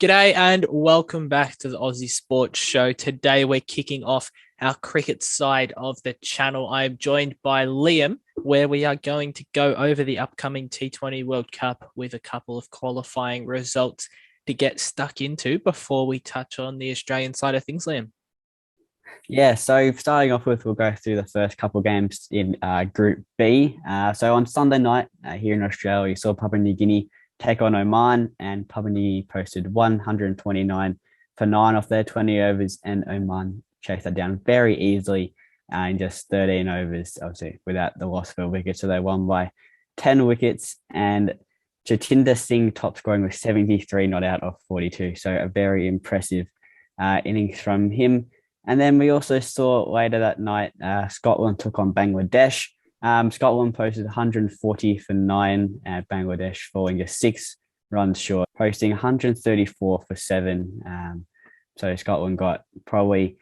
G'day and welcome back to the Aussie Sports Show. Today we're kicking off our cricket side of the channel. I am joined by Liam, where we are going to go over the upcoming T20 World Cup with a couple of qualifying results to get stuck into before we touch on the Australian side of things, Liam. Yeah, so starting off with, we'll go through the first couple games in Group B. So on Sunday night here in Australia, you saw Papua New Guinea take on Oman, and Papua New Guinea posted 129 for 9 off their 20 overs, and Oman chased that down very easily in just 13 overs, obviously without the loss of a wicket. So they won by 10 wickets, and Jatinder Singh top scoring with 73 not out of 42. So a very impressive innings from him. And then we also saw later that night, Scotland took on Bangladesh. Scotland posted 140 for 9, Bangladesh falling just 6 runs short, posting 134 for 7. So Scotland got probably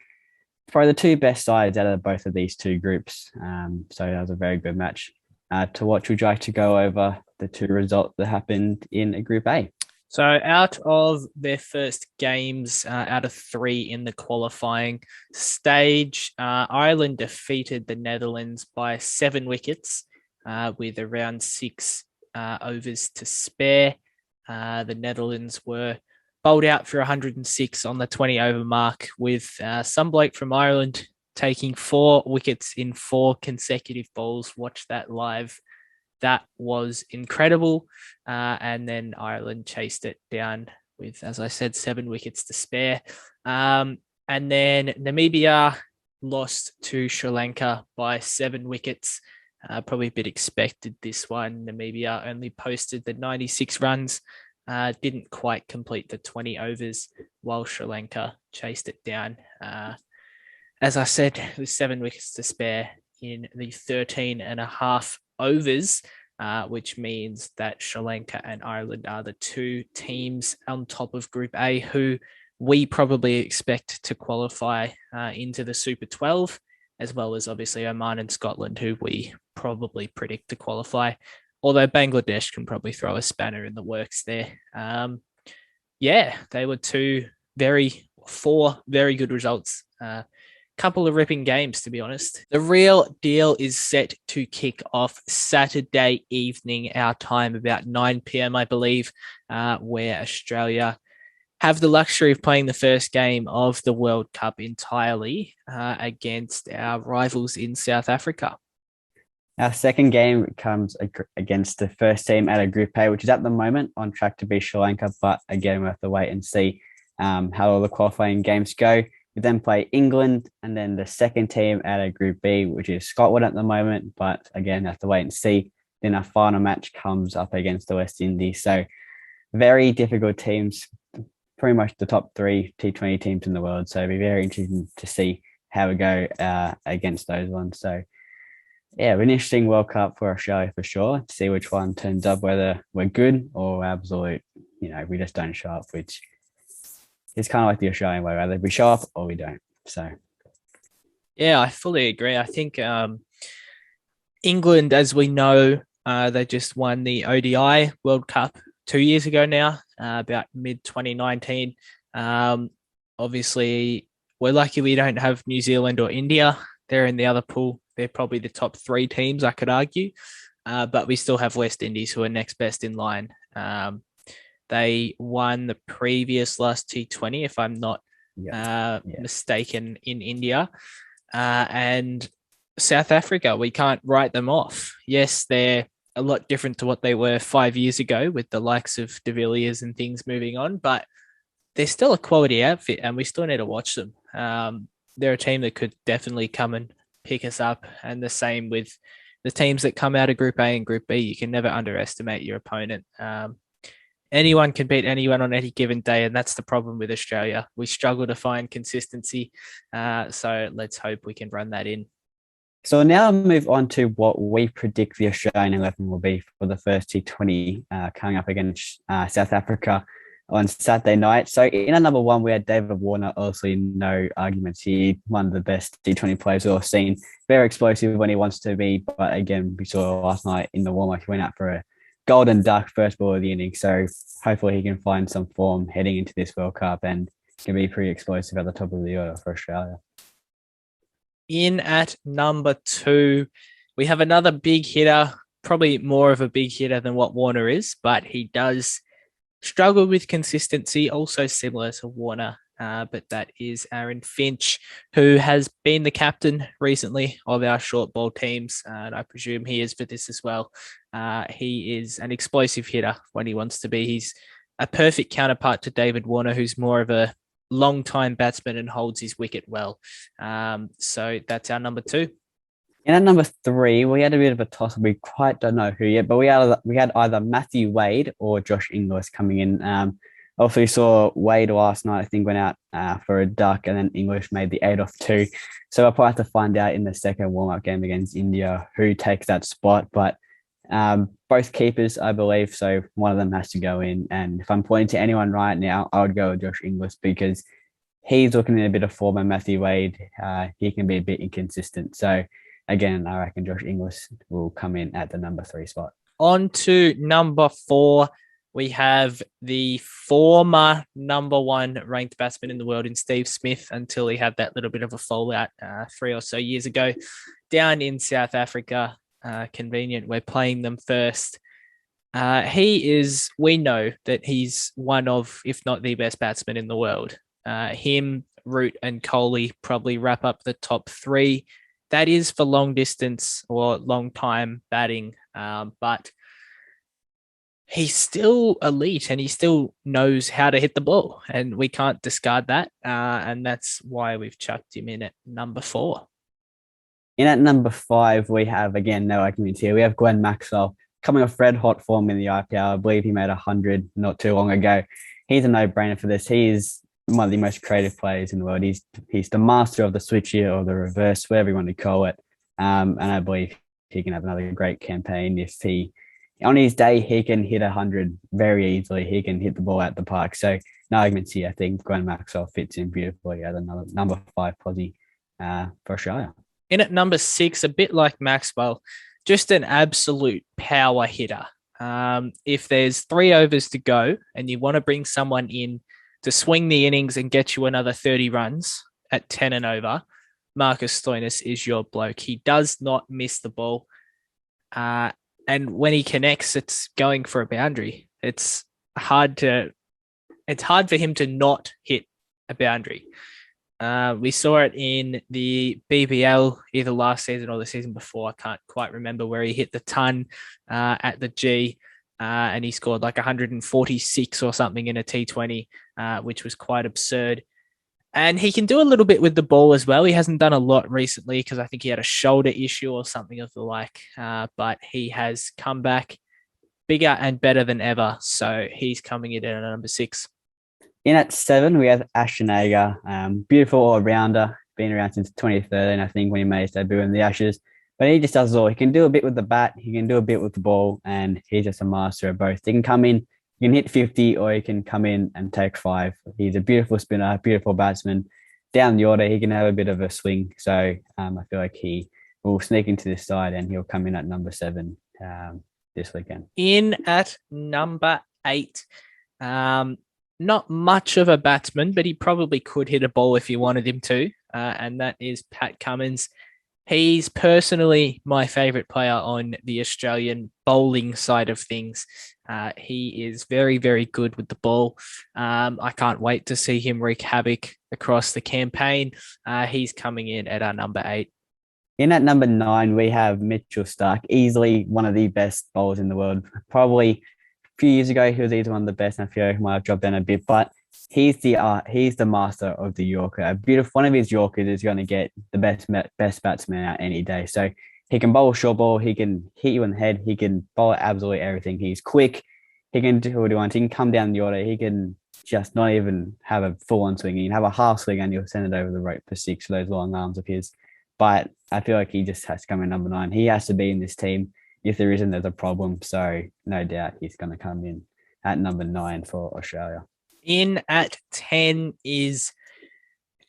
the two best sides out of both of these two groups. So that was a very good match to watch. Would you like to go over the two results that happened in Group A? So out of their first games, out of 3 in the qualifying stage, Ireland defeated the Netherlands by 7 wickets with around 6 overs to spare. The Netherlands were bowled out for 106 on the 20 over mark, with some bloke from Ireland taking 4 wickets in 4 consecutive balls. Watch that live. That was incredible. And then Ireland chased it down with, as I said, 7 wickets to spare. And then Namibia lost to Sri Lanka by 7 wickets. Probably a bit expected, this one. Namibia only posted the 96 runs, didn't quite complete the 20 overs, while Sri Lanka chased it down. As I said, with 7 wickets to spare in the 13 and a half overs, which means that Sri Lanka and Ireland are the 2 teams on top of Group A who we probably expect to qualify into the Super 12, as well as obviously Oman and Scotland, who we probably predict to qualify, although Bangladesh can probably throw a spanner in the works there. They were 4 very good results. Couple of ripping games, to be honest. The real deal is set to kick off Saturday evening, our time, about 9 p.m, I believe, where Australia have the luxury of playing the first game of the World Cup entirely against our rivals in South Africa. Our second game comes against the first team out of Group A, which is at the moment on track to be Sri Lanka, but again, we'll have to wait and see how all the qualifying games go. We then play England, and then the second team out of Group B, which is Scotland at the moment, but again, have to wait and see. Then our final match comes up against the West Indies. So very difficult teams, pretty much the top 3 T20 teams in the world. So it'll be very interesting to see how we go against those ones. So yeah, an interesting World Cup for Australia for sure, to see which one turns up, whether we're good or absolute, we just don't show up, which it's kind of like the Australian way, either we show up or we don't. So, yeah, I fully agree. I think England, as we know, they just won the ODI World Cup 2 years ago now, about mid-2019. Obviously, we're lucky we don't have New Zealand or India. They're in the other pool. They're probably the top 3 teams, I could argue. But we still have West Indies, who are next best in line. They won the previous last T20, if I'm not mistaken, in India. And South Africa, we can't write them off. Yes, they're a lot different to what they were 5 years ago, with the likes of De Villiers and things moving on, but they're still a quality outfit, and we still need to watch them. They're a team that could definitely come and pick us up, and the same with the teams that come out of Group A and Group B. You can never underestimate your opponent. Anyone can beat anyone on any given day, and that's the problem with Australia. We struggle to find consistency, so let's hope we can run that in. So now I'll move on to what we predict the Australian 11 will be for the first T20 coming up against South Africa on Saturday night. So in our number 1, we had David Warner. Obviously, no arguments here. One of the best T20 players we've seen. Very explosive when he wants to be, but again, we saw last night in the warm-up, he went out for a golden duck first ball of the inning. So hopefully he can find some form heading into this World Cup and can be pretty explosive at the top of the order for Australia. In at number 2, we have another big hitter, probably more of a big hitter than what Warner is, but he does struggle with consistency, also similar to Warner. But that is Aaron Finch, who has been the captain recently of our short ball teams, and I presume he is for this as well. He is an explosive hitter when he wants to be. He's a perfect counterpart to David Warner, who's more of a long-time batsman and holds his wicket well. So that's our number 2. And at number 3, we had a bit of a toss. We quite don't know who yet, but we had either Matthew Wade or Josh Inglis coming in. Also, we saw Wade last night, I think, went out for a duck, and then English made the 8 off 2. So I'll probably have to find out in the second warm-up game against India who takes that spot. But both keepers, I believe, so one of them has to go in. And if I'm pointing to anyone right now, I would go with Josh Inglis because he's looking at a bit of form, and Matthew Wade, he can be a bit inconsistent. So again, I reckon Josh Inglis will come in at the number 3 spot. On to number 4. We have the former number 1 ranked batsman in the world in Steve Smith until he had that little bit of a fallout 3 or so years ago down in South Africa. Convenient. We're playing them first. We know that he's one of, if not the best batsman in the world. Him, Root and Kohli probably wrap up the top 3. That is for long distance or long time batting. But he's still elite and he still knows how to hit the ball, and we can't discard that. And that's why we've chucked him in at number 4. In at number 5, we have, again, no arguments here. We have Gwen Maxwell coming off red hot form in the IPL. I believe he made 100 not too long ago. He's a no-brainer for this. He is one of the most creative players in the world. He's the master of the switch here or the reverse, whatever you want to call it. And I believe he can have another great campaign if on his day, he can hit 100 very easily. He can hit the ball out the park. So no arguments here. I think Gwen Maxwell fits in beautifully at another number 5 Aussie for Australia. In at number 6, a bit like Maxwell, just an absolute power hitter. If there's 3 overs to go and you want to bring someone in to swing the innings and get you another 30 runs at 10 and over, Marcus Stoinis is your bloke. He does not miss the ball. And when he connects, it's going for a boundary. It's hard for him to not hit a boundary. We saw it in the BBL either last season or the season before. I can't quite remember, where he hit the ton at the G and he scored like 146 or something in a T20, which was quite absurd. And he can do a little bit with the ball as well. He hasn't done a lot recently because I think he had a shoulder issue or something of the like. But he has come back bigger and better than ever. So he's coming in at number 6. In at 7, we have Ashton Agar, beautiful all-rounder, been around since 2013, I think, when he made his debut in the Ashes. But he just does it all. He can do a bit with the bat, he can do a bit with the ball, and he's just a master of both. He can come in, he can hit 50, or he can come in and take 5. He's a beautiful spinner, beautiful batsman. Down the order, he can have a bit of a swing. So I feel like he will sneak into this side and he'll come in at number 7 this weekend. In at number 8, not much of a batsman, but he probably could hit a ball if you wanted him to, and that is Pat Cummins. He's personally my favourite player on the Australian bowling side of things. He is very, very good with the ball. I can't wait to see him wreak havoc across the campaign. He's coming in at our number 8. In at number 9, we have Mitchell Starc, easily one of the best bowlers in the world. Probably a few years ago, he was either one of the best, and I feel like he might have dropped down a bit, but he's the master of the Yorker. A beautiful one of his Yorkers is going to get the best batsman out any day. So he can bowl a short ball, he can hit you in the head, he can bowl absolutely everything. He's quick, he can do what he wants, he can come down the order, he can just not even have a full-on swing. He can have a half swing and you'll send it over the rope for 6 for those long arms of his. But I feel like he just has to come in number 9. He has to be in this team. If there isn't, there's a problem. So no doubt he's going to come in at number 9 for Australia. In at 10 is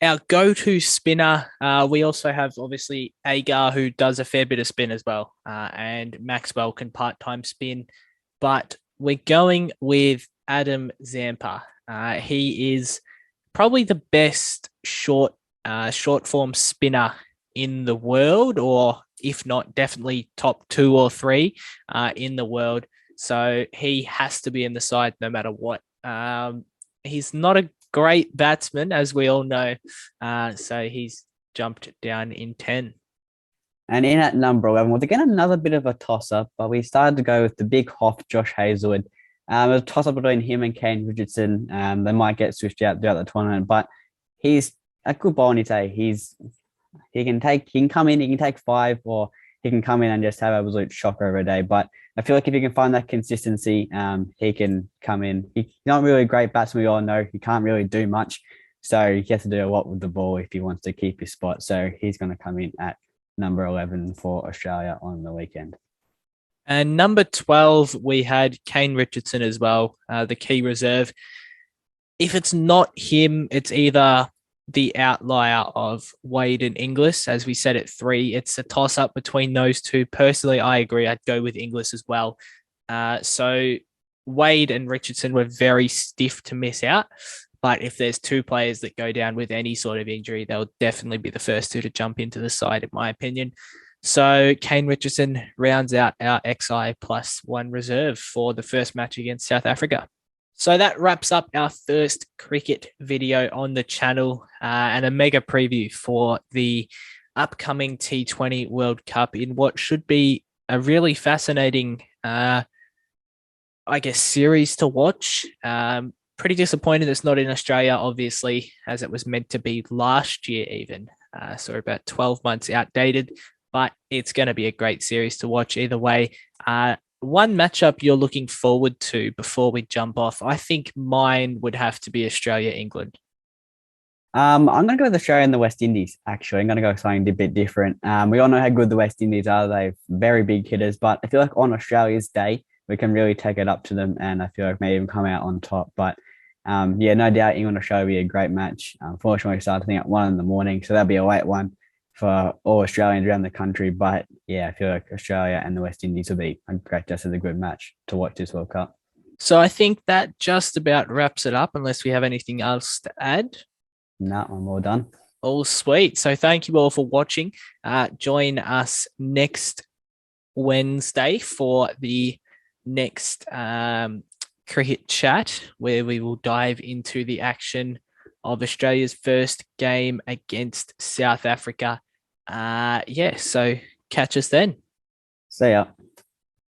our go-to spinner. We also have, obviously, Agar, who does a fair bit of spin as well. And Maxwell can part-time spin. but we're going with Adam Zampa. He is probably the best short form spinner in the world, or if not, definitely top 2 or 3 in the world. So he has to be in the side no matter what. He's not a great batsman, as we all know. So he's jumped down in 10. And in at number 11, was again another bit of a toss-up, but we started to go with the big Hoff, Josh Hazelwood. It was a toss-up between him and Kane Richardson. They might get switched out throughout the tournament, but he's a good bowler in day. He can come in, he can take 5, or he can come in and just have an absolute shocker every day. But I feel like if he can find that consistency, he can come in. He's not really a great batsman, we all know. He can't really do much. So he has to do a lot with the ball if he wants to keep his spot. So he's going to come in at number 11 for Australia on the weekend. And number 12, we had Kane Richardson as well, the key reserve. If it's not him, it's either the outlier of Wade and Inglis. As we said at 3, it's a toss-up between those two. Personally, I agree. I'd go with Inglis as well. So Wade and Richardson were very stiff to miss out. But if there's 2 players that go down with any sort of injury, they'll definitely be the first 2 to jump into the side, in my opinion. So Kane Richardson rounds out our XI +1 reserve for the first match against South Africa. So that wraps up our first cricket video on the channel and a mega preview for the upcoming T20 World Cup in what should be a really fascinating, series to watch. Pretty disappointed it's not in Australia, obviously, as it was meant to be last year even. So about 12 months outdated, but it's going to be a great series to watch either way. One matchup you're looking forward to before we jump off, I think mine would have to be Australia-England. I'm going to go with Australia and the West Indies, actually. I'm going to go something a bit different. We all know how good the West Indies are. They're very big hitters, but I feel like on Australia's day, we can really take it up to them, and I feel like maybe even come out on top. But no doubt England-Australia will be a great match. Unfortunately, we started at 1 a.m, so that'll be a late one for all Australians around the country. But yeah, I feel like Australia and the West Indies will be just as a good match to watch this World Cup. So I think that just about wraps it up, unless we have anything else to add. No, I'm all done. All sweet. So thank you all for watching. Join us next Wednesday for the next cricket chat, where we will dive into the action of Australia's first game against South Africa. So catch us then. See ya.